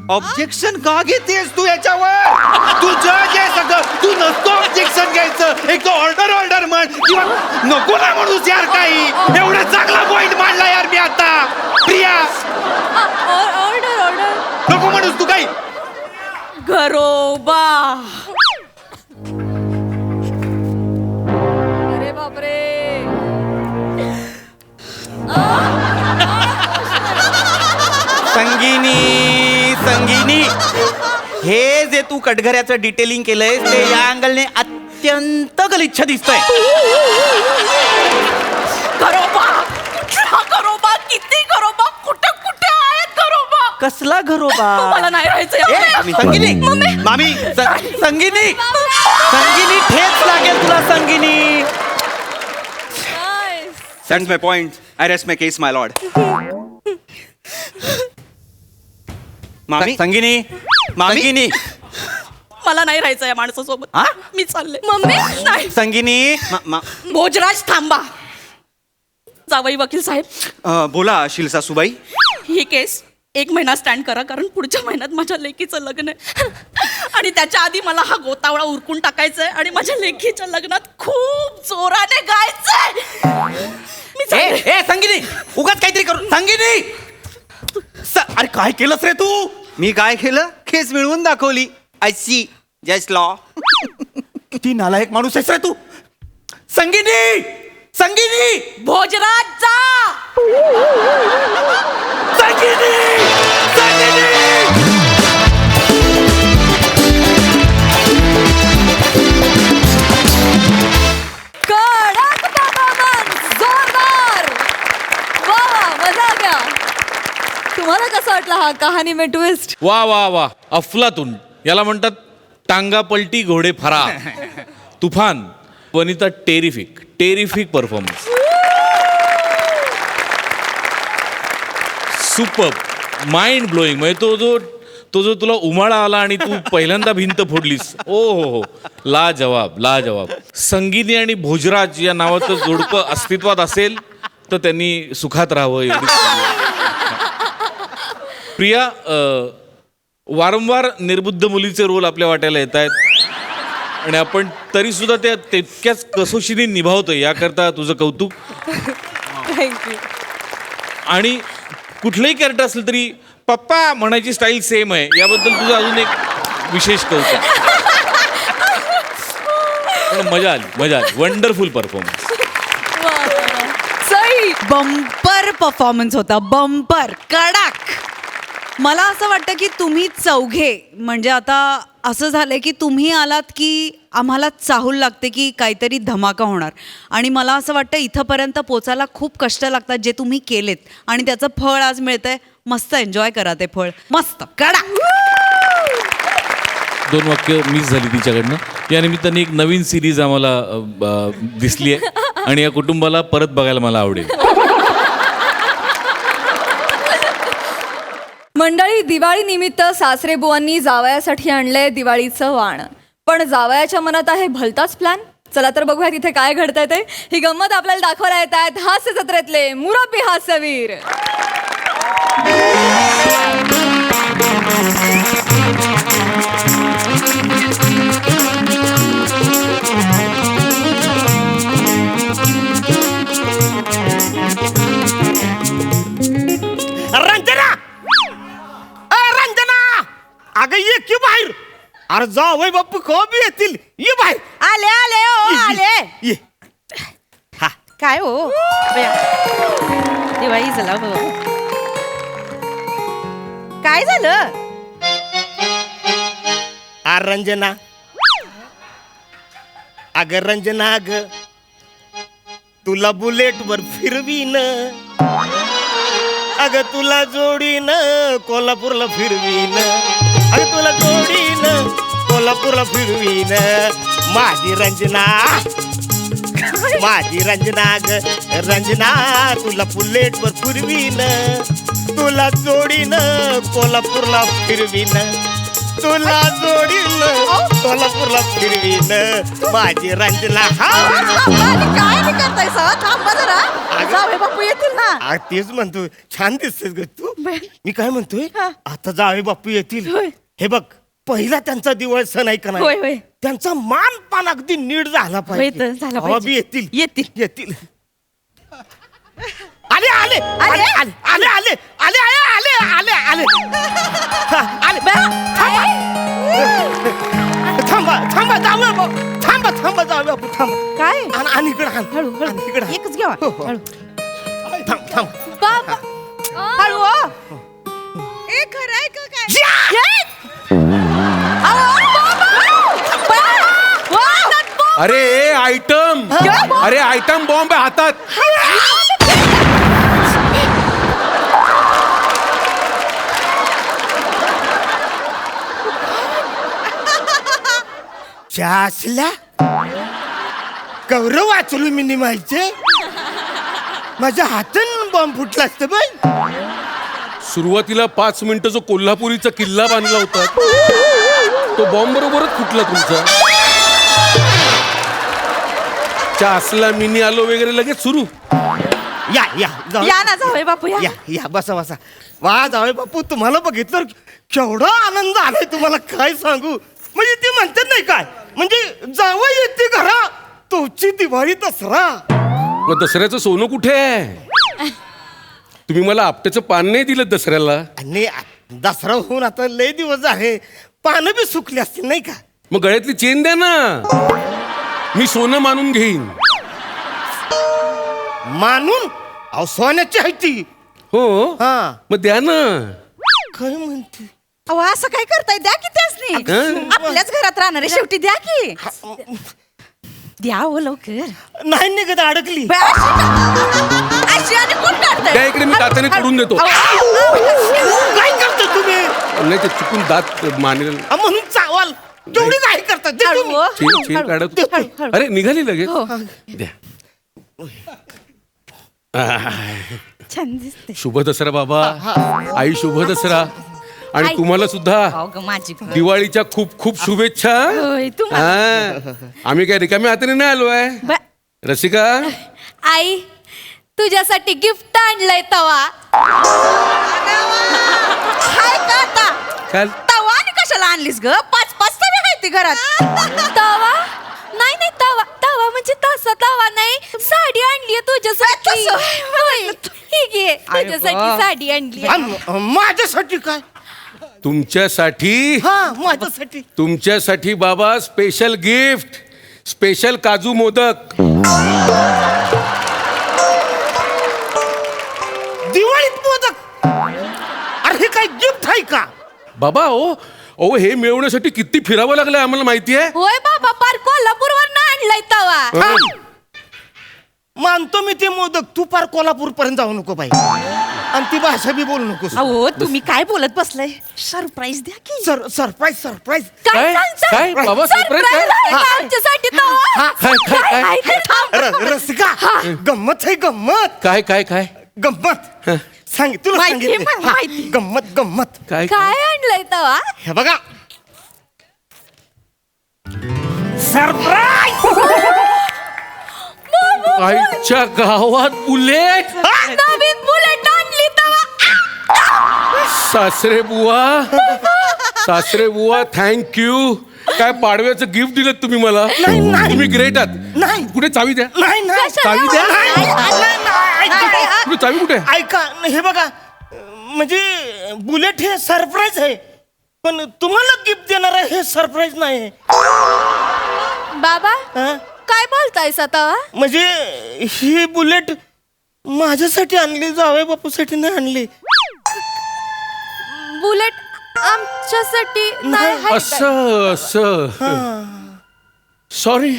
Objection का घेतेस तू याच्यावर? तू जज आहे सगळं, तू नसतो ऑब्जेक्शन घ्यायचं. एक तो ऑर्डर म्हण किंवा नको ना म्हणूस यार काही. एवढा चांगला पॉइंट मांडला यार मी आता. प्रिया ऑर्डर. नको म्हणूस तू काही. घरोबा. अरे बापरे. संगीनी हे जे तू कटघऱ्याचं डिटेलिंग केलंय ते या अँगलने अत्यंत गलिच्छ दिसतंय. घरोबा. कुठला घरोबा? किती घरोबा? कुठे कुठे आहेत घरोबा? कसला घरोबा? मला नाही राहायचं ए, यामध्ये. संगिनी मामी संगिनी ठेच लागेल तुला Sangini. That's my point. I rest my case my lord. मामी संगिनी मला नाही राहायचं या माणसासोबत. हा? मी चालले. मम्मी. नाही. संगिनी भोजराज थांबा. जावई वकील साहेब, बोला शील सासूबाई. ही केस 1 महिना स्टँड करा, कारण पुढच्या महिन्यात माझ्या लेकीचं लग्न आहे आणि त्याच्या आधी मला हा गोतावळा उरकून टाकायचा आहे आणि माझ्या लेकीच्या लग्नात खूप जोराने गायचंय. मी चालले. ए संगिनी उगाच काहीतरी करू. संगिनी अरे काय केलंस रे तू? मी काय केलं? केस मिळवून दाखवली. I see just law. किती नालायक माणूस आहेस रे तू. संगिनी भोजराज जा. संगिनी कडक परफॉर्मन्स. जोरदार. वा वा, मजा आ गया. तुम्हाला कसा वाटला हा कहाणी में ट्विस्ट? वा वा वा, अफलातून. याला म्हणतात टांगा पलटी घोडे फरा. तुफान. Vanita terrific performance. Super. Mind blowing. म्हणजे तो जो तुला उमाळा आला आणि तू पहिल्यांदा भिंत फोडलीस. ओ हो, लाजवाब. संगीनी आणि भोजराज या नावाचं जोडपं अस्तित्वात असेल तर त्यांनी सुखात राहावं एवढी. प्रिया, वारंवार निर्बुद्ध मुलीचे रोल आपल्या वाट्याला येत आहेत आणि आपण तरी सुद्धा त्या तितक्याच कसोशीने निभावतोय, याकरता तुझं कौतुक. थँक्यू. आणि कुठलंही कॅरेक्टर असलं तरी पप्पा म्हणायची स्टाईल सेम आहे, याबद्दल तुझं अजून एक विशेष कौतुक. पण मजा आली. Wonderful performance. Sai. Bumper performance होता. बंपर कडक. मला असं वाटतं की तुम्ही चौघे म्हणजे आता असं झालंय की तुम्ही आलात की आम्हाला चाहूल लागते की काहीतरी धमाका होणार आणि मला असं वाटतं इथंपर्यंत पोचायला खूप कष्ट लागतात जे तुम्ही केलेत आणि त्याचं फळ आज मिळतंय. मस्त एन्जॉय करा ते फळ. मस्त कडक. 2 वाक्य मिस झाली तिच्याकडनं. या निमित्ताने एक नवीन सिरीज आम्हाला दिसली आहे आणि या कुटुंबाला परत बघायला मला आवडेल. मंडळी, दिवाळी निमित्त सासरे बुवांनी जावयासाठी आणलंय दिवाळीचं वाण. पण जावयाच्या मनात आहे भलताच प्लॅन. चला तर बघूया तिथे काय घडतंय ते. ही गंमत आपल्याला दाखवायला येत आहेत हास्य जत्रेतले मुरब्बी हास्यवीर. रंजना अगं ये की बाहेर. अरे जावई बाप्पू कधी येतील? ये बाहेर. आले. ये काय हो बया. दिवाळी झाला हो. काय झालं? अरे रंजना, अगं रंजना ग तुला बुलेटवर फिरवीन, अगं तुला जोडीन कोल्हापूरला फिरवीन, अगं तुला जोडीन कोल्हापूरला फिरवीन माझी रंजना माझी रंजना ग रंजना तुला बुलेटवर फिरवीन तुला जोडीन कोल्हापूरला फिरवीन तुला जोडीन कोल्हापूरला फिरवीन माझी रंजना काय करताय थांबा जरा जावे बापू येतील ना. तेच म्हणतो छान दिसतेस ग तू. मी काय म्हणतोय आता जावे बापू येतील. हे बघ पहिला त्यांचा दिवाळी सण आहे का नाही त्यांचा मान पान अगदी नीट झाला पाहिजे. तेव्हा बी येतील येतील येतील. आले आले आले आले आले आले आले आले आले आले थांबा थांबा जाऊया बापू थांबा थांबा जाऊया बापू थांबा. काय आणि इकडे हाल हळू इकडे एकच घ्या हळू थांब थांब. बाबा हळू हो. ए खरं आहे का काय? अरे आयटम अरे आयटम बॉम्ब आहे हातात. असल्या गौरव वाचलो मी निमायचे माझ्या हातून बॉम्ब फुटला असतं बाई. सुरुवातीला 5 मिनिटं जो कोल्हापुरीचा किल्ला बांधला होता तो बॉम्ब बरोबरच फुटला तुमचा. असला मिनी आलो वगैरे लगेच सुरू. या या या ना जावे बापू या. या या बसा बसा. वा जावे बापू तुम्हाला बघितलं केवढा आनंद आलाय तुम्हाला काय सांगू. म्हणजे ते म्हणतात नाही काय म्हणजे जावं येते घरा तुमची दिवाळी दसरा. मग दसऱ्याचं सोनं कुठे आहे? तुम्ही मला आपट्याचं पान नाही दिलं दसऱ्याला. आणि दसरा होऊन आता लय दिवस झाले पानं बी सुकली असतील नाही का. मग गळ्यातली चेन द्या ना मी सोनं मानून घेईन. मानून अहो सोन्याची आहे ती. हो हा मग द्या ना. काय म्हणते अहो असं काय करताय द्या की त्याच आपल्याच घरात राहणार आहे शेवटी द्या की. द्या हो लवकर. नाही निघत अडकली. अशी आणि कोण काढताय? त्या इकडे मी दाताने तोडून देतो. काय करता तुम्ही नाही ते चुकून दात मानेल. म्हणून चावाल जेवढी काय करता ते हळू तुम्ही. हो. चेन काढत. हळू. अरे निघाली लगेच. द्या. छान दिसते. शुभ दसरा बाबा. आई शुभ दसरा. आणि तुम्हाला सुद्धा माझी दिवाळीच्या खूप खूप शुभेच्छा. होय, हा. आम्ही काय रिकाम्या हाताने नाही आलो आहे. रसिका आई तुझ्यासाठी गिफ्ट आणलंय तवा. हाय का आता काल तवा आणि कशाला आणलीस ग? 5-5 तवे आहेत ती घरात. तवा नाही नाही तवा तवा म्हणजे तसा तवा नाही साडी आणली तुझ्यासाठी. होय. ही घे तुझ्यासाठी साडी आणली. माझ्यासाठी काय तुमच्यासाठी हा माझ्यासाठी तुमच्यासाठी बाबा स्पेशल गिफ्ट स्पेशल काजू मोदक. दिवाळीत मोदक. अरे हे काय गिफ्ट आहे का बाबा ओ हे मिळवण्यासाठी किती फिरावं लागलं आम्हाला माहिती आहे. होय बाबा पार कोल्हापूरवर आणलाय तवा. मानतो मी ते मोदक तू पार कोल्हापूर पर्यंत जाऊ नको बाई आणि ती भाषा बी बोलू नकोस. अहो तुम्ही काय बोलत बसलाय? सरप्राईज द्या की. सरप्राईज सरप्राईज काय काय बाबा सरप्राईज काय? आमच्यासाठी तवा. काय काय काय रसिका गंमत आहे गंमत काय काय काय गंमत सांग तुला माहिती आहे, सांगितलं. मला माहिती. हा, गंमत गंमत काय काय आणलंय तवा. हे बघा सरप्राईज. आईच्या गावात बुलेट. नवीन बुलेट आणली तवा. सासरे बुवा थँक्यू. काय पाडव्याचं गिफ्ट दिलं तुम्ही मला. नाही. तुम्ही ग्रेट आहात. नाही. कुठे चावी द्या. नाही नाही चावी द्या. ऐका. कुठे चावी कुठे. ऐका हे बघा म्हणजे बुलेट हे सरप्राईज आहे पण तुम्हाला गिफ्ट देणार आहे हे सरप्राईज नाही. बाबा हा? काय बोलतायस आता. म्हणजे ही बुलेट माझ्यासाठी आणली जावई बापूसाठी नाही आणली. बुलेट आमच्यासाठी नाही आहे. असं सॉरी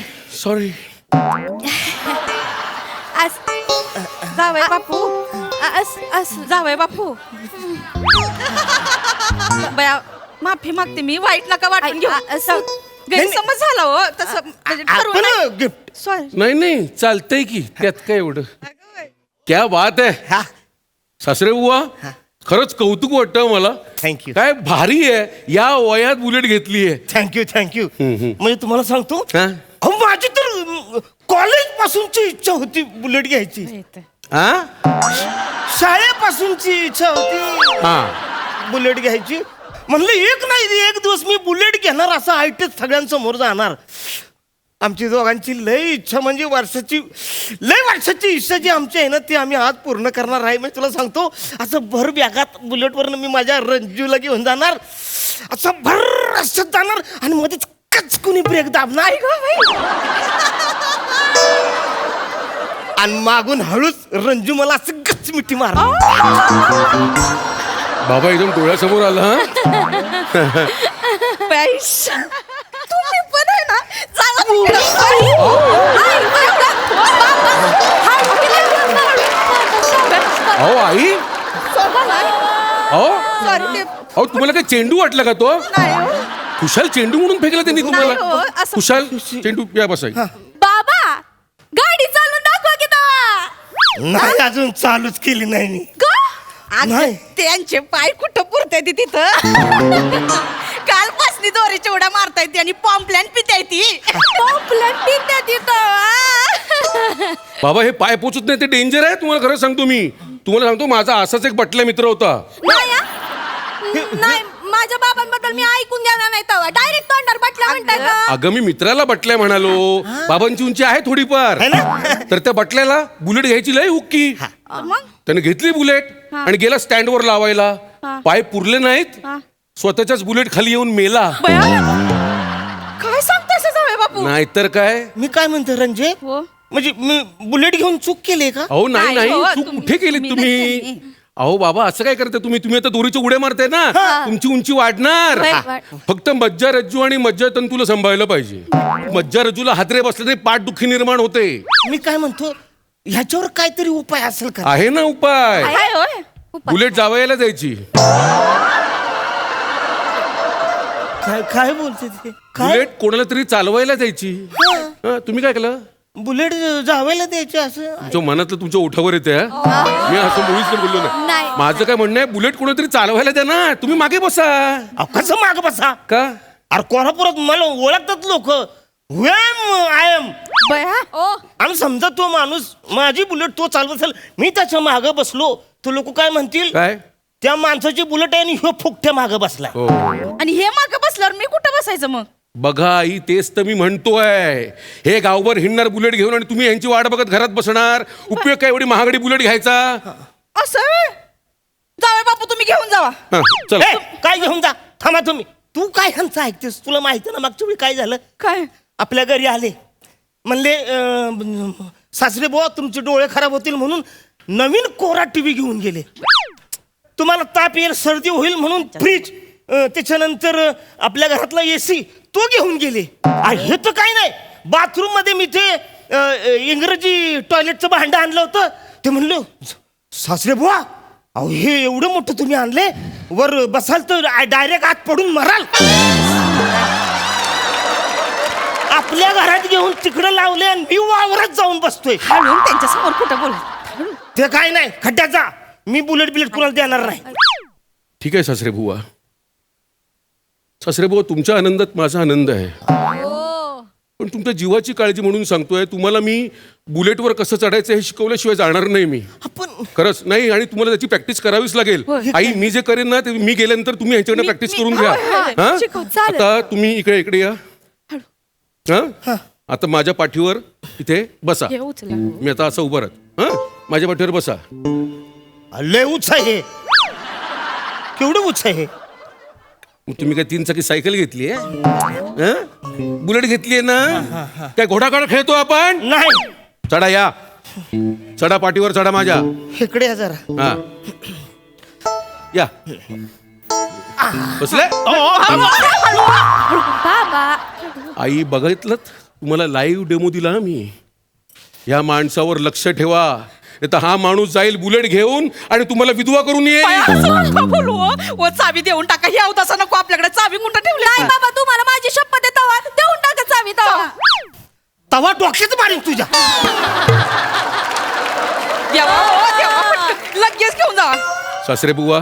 जावय बापू. जावय बापू. बया माफी मागते मी, वाईट नका वाटून घेऊ. असं गैरसमज झाला हो तसं म्हणजे ठरवलं नाही. आपण गिफ्ट सॉरी. नाही चालतंय की त्यात काय एवढं. क्या बात आहे सासरे बुवा, खरंच कौतुक वाटतं मला. थँक्यू काय भारी आहे, या वयात बुलेट घेतली आहे. थँक्यू म्हणजे तुम्हाला सांगतो हा? अहो, माझी तर कॉलेज पासूनची इच्छा होती बुलेट घ्यायची. हा? शाळेपासूनची इच्छा होती हा. बुलेट घ्यायची. म्हणलं एक दिवस मी बुलेट घेणार, असं आयटीत सगळ्यांसमोर जाणार. आमची दोघांची लय इच्छा, म्हणजे लय वर्षाची इच्छा जी आमची आहे ना, ती आम्ही आज पूर्ण करणार आहे. मी तुला सांगतो, असं भर बॅगात बुलेटवरनं मी माझ्या रंजूला घेऊन जाणार, असं भर रस्त्यात जाणार आणि मध्येच कचकुनी ब्रेक दाबणार आणि मागून हळूच रंजू मला असं गच मिठी मार. बाबा एकदम डोळ्यासमोर आला. हा? पैसा तुम्ही पण आहे ना, चला तिकडं. अहो आई, अहो Sorry, ते अहो तुम्हाला काय चेंडू वाटला का तो? नाही हो. खुशाल चेंडू म्हणून फेकला त्यांनी नाही हो, तुम्हाला. असं- खुशाल चेंडू या बसाई. बाबा गाडी चालून दाखवा की तेव्हा. नाही, अजून चालूच केली नाही मी. अगं, नाही. त्यांचे पाय कुठं पुरताय ती तिथं. कालपासनी दोरीची उड्या मारता येते आणि पॉम्पलॅन पिता येते. बाबा हे पाय पोचत नाही, ते डेंजर आहे. तुम्हाला खरं सांगतो मी. तुम्हाला सांगतो, माझा असाच एक बटला मित्र होता. नाही माझ्या बाबांबद्दल मी ऐकून घेणार नाही तेव्हा. डायरेक्ट तोंडावर बटला म्हणताय का? अगं मी मित्राला बटल्या म्हणालो. बाबांची उंची आहे थोडीफार. तर त्या बटल्याला बुलेट घ्यायची लय हुक्की. त्याने घेतली बुलेट आणि गेला स्टँडवर लावायला. पाय पुरले नाहीत, स्वतःच्याच बुलेट खाली येऊन मेला. काय सांगताय जावे बापू? नाहीतर काय. मी काय म्हणतो रंजे, म्हणजे मी बुलेट घेऊन चूक केली का? अहो नाही नाही नाही, हो, चूक तुम्ही- कुठे केलीत तुम्ही? अहो बाबा असं काय करताय तुम्ही? तुम्ही आता दोरीचे उड्या मारताय ना, तुमची उंची वाढणार. फक्त मज्जा रज्जू आणि मज्जा तंतूला सांभाळलं पाहिजे. मज्जा रज्जूला हादरे बसले तरी पाठदुखी निर्माण होते. मी काय म्हणतो, ह्याच्यावर काहीतरी उपाय असेल का? आहे ना उपाय. काय होय? बुलेट जावयाला द्यायची. काय बोलते ते? काय बुलेट कोणाला तरी चालवायला द्यायची. हा, तुम्ही काय केलं? बुलेट जावायला द्यायचे असं? तुमच्या मनातलं तुमच्या ओठावर येते. मी असं मुळीच बोललो नाही. माझं काय म्हणणं आहे, बुलेट कोणातरी चालवायला द्या ना. तुम्ही मागे बसा. अहो, कसं माग बसा? का? अरे कोल्हापुरात मला ओळखतात लोक. आय एम आणि समजा तो माणूस माझी बुलेट तो चालवत असेल, मी त्याच्या मागं बसलो, तर लोक काय म्हणतील? काय? त्या माणसाची बुलेट आहे आणि ह्यो फुकट्या मागं बसला. हो. आणि हे माग बसल्यावर मी कुठं बसायचं मग? बघा आई, तेच तर मी म्हणतोय. हे गावभर हिंडणार बुलेट घेऊन आणि तुम्ही यांची वाट बघत घरात बसणार. उपयोग काय एवढी महागडी बुलेट घ्यायचा? असं व्हय? जावे बापू तुम्ही घेऊन जावा. हा, चल. ए, काय घेऊन जा? थांबा तुम्ही. तू काय ह्यांचं ऐकतेस? तुला माहिती ना मागच्या वेळी काय झालं? काय? आपल्या घरी आले, म्हणले सासरे बुवा तुमचे डोळे खराब होतील म्हणून नवीन कोरा टीव्ही घेऊन गेले. तुम्हाला ताप येईल, सर्दी होईल म्हणून फ्रीज, त्याच्यानंतर आपल्या घरातला एसी तो घेऊन गेले. हे तर काय नाही, बाथरूम मध्ये मी ते इंग्रजी टॉयलेटचं भांडं आणलं होतं. ते म्हणलं सासरे बुवा, अहो हे एवढं मोठं तुम्ही आणले, वर बसाल तर डायरेक्ट आत पडून मराल. आपल्या घरात घेऊन तिकडं लावले आणि मी वावरात जाऊन बसतोय. म्हणून त्यांच्या समोर कुठं बोल? ते काय नाही, खड्ड्यात जा. मी बुलेट कुणाला देणार नाही. ठीक आहे सासरे बुवा. सासरे बुवा, तुमच्या आनंदात माझा आनंद आहे. पण तुमच्या जीवाची काळजी म्हणून सांगतोय, तुम्हाला मी बुलेटवर कसं चढायचं हे शिकवल्याशिवाय जाणार नाही मी. आपण खरंच नाही. आणि तुम्हाला त्याची प्रॅक्टिस करावीच लागेल. आई, मी जे करेन ना ते मी गेल्यानंतर तुम्ही ह्यांच्याकडे प्रॅक्टिस करून घ्या. हा? आता तुम्ही इकडे या. हा? आता माझ्या पाठीवर इथे बसा. मी आता असं उभं राहत. हा, माझ्या पाठीवर बसा. लय उच्च आहे. केवढं उच्च आहे? तुम्ही काय 3 चाकी सायकल घेतली आहे? बुलेट घेतलीये ना? काय घोडागाडा खेळतो आपण? नाही. चढा, या चढा, पाठीवर चढा माझ्या. इकडे या जरा. हा, या. बसले? आई, बघितलं तुम्हाला लाईव्ह डेमो दिला ना मी. या माणसावर लक्ष ठेवा. तर हा माणूस जाईल बुलेट घेऊन आणि तुम्हाला विधवा करून बाई, येईल. असं नका बोलू हो. व चावी देऊन टाका. हे होत असं नको आपल्याकडे. चावी कुठं ठेवली? नाही बाबा तू मला माझी शपथ आहे तवा देऊन टाका चावी तवा. तवा डोक्यात मारीन तुझ्या. देवा, हो, देवा, पटकन. लगेच घेऊन जा. सासरे बुवा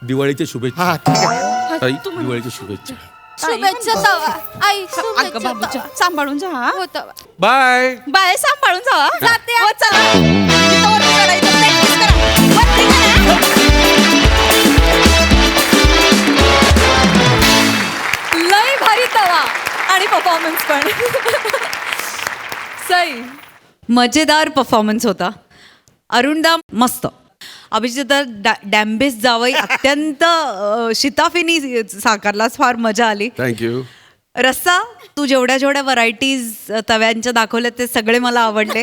दिवाळीच्या शुभेच्छा. हा ठीक आहे. ताई दिवाळीच्या शुभेच्छा. शुभेच्छा तवा आई अगं शुभेच्छा बाबूच्या तवा. सांभाळून जा हा. हो तवा. बाय. बाय सांभाळून जा. जाते. हो, चला. इथं वरती चढायचं. Practice करा. वरती करा. लय भारी तवा आणि परफॉर्मन्स पण. सई. मजेदार परफॉर्मन्स होता. अरुणदा मस्त. अभिजित डॅम्बेस जावई अत्यंत शिताफीनी साकारलास. फार मजा आली. थँक्यू. रस्सा तू जेवढ्या जेवढ्या व्हरायटीज तव्यांच्या दाखवल्या ते सगळे मला आवडले.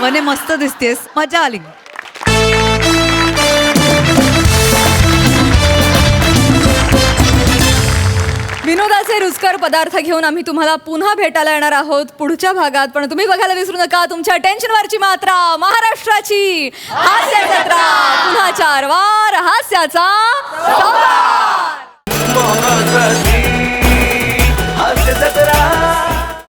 मने मस्त दिसतेस. मजा आली. विनोदाचे रुचकर पदार्थ घेऊन आम्ही तुम्हाला पुन्हा भेटायला येणार आहोत पुढच्या भागात. पण तुम्ही बघायला विसरू नका तुमच्या टेन्शनवरची मात्रा महाराष्ट्राची हास्य जत्रा. पुन्हा 4 वार हास्याचा संवाद.